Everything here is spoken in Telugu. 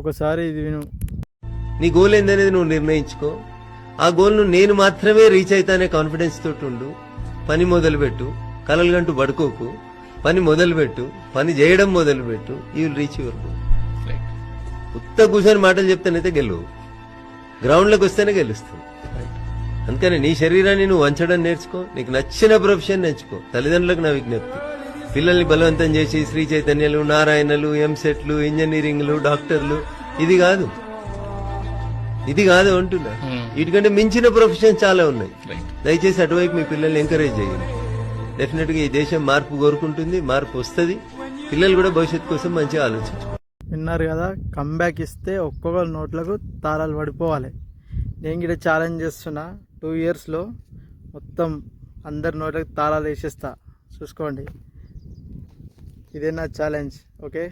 ఒకసారి ఇది విను. నీ గోల్ ఏందనేది నువ్వు నిర్ణయించుకో. ఆ గోల్ను నేను మాత్రమే రీచ్ అవుతానే కాన్ఫిడెన్స్ తోటి ఉండు. పని మొదలుపెట్టు, కలలుగంటూ పడుకోకు. పని మొదలుపెట్టు, పని చేయడం మొదలుపెట్టు. You will reach your goal. ఉత్త కూర్చొని మాటలు చెప్తానైతే గెలువు, గ్రౌండ్లోకి వస్తేనే గెలుస్తావు. అందుకని నీ శరీరాన్ని నువ్వు వంచడం నేర్చుకో. నీకు నచ్చిన ప్రొఫెషన్ నేర్చుకో. తల్లిదండ్రులకు నా విజ్ఞప్తి, పిల్లల్ని బలవంతం చేసి శ్రీ చైతన్యలు, నారాయణలు, ఎంసెట్లు, ఇంజనీరింగ్లు, డాక్టర్లు ఇది కాదు అంటున్నా. వీటికంటే మించిన ప్రొఫెషన్ చాలా ఉన్నాయి. దయచేసి అటువైపు మీ పిల్లల్ని ఎంకరేజ్ చేయండి. డెఫినెట్ గా ఈ దేశం మార్పు కోరుకుంటుంది, మార్పు వస్తుంది. పిల్లలు కూడా భవిష్యత్తు కోసం మంచిగా ఆలోచించు. విన్నారు కదా, కంబ్యాక్ ఇస్తే ఒక్కొక్కరు నోట్లకు తాళాలు పడిపోవాలి. నేను కూడా ఛాలెంజ్ చేస్తున్నా, 2 yearsలో మొత్తం అందరి నోట్లకు తాళాలు వేసేస్తా. చూసుకోండి, ఇదే నా ఛాలెంజ్. ఓకే.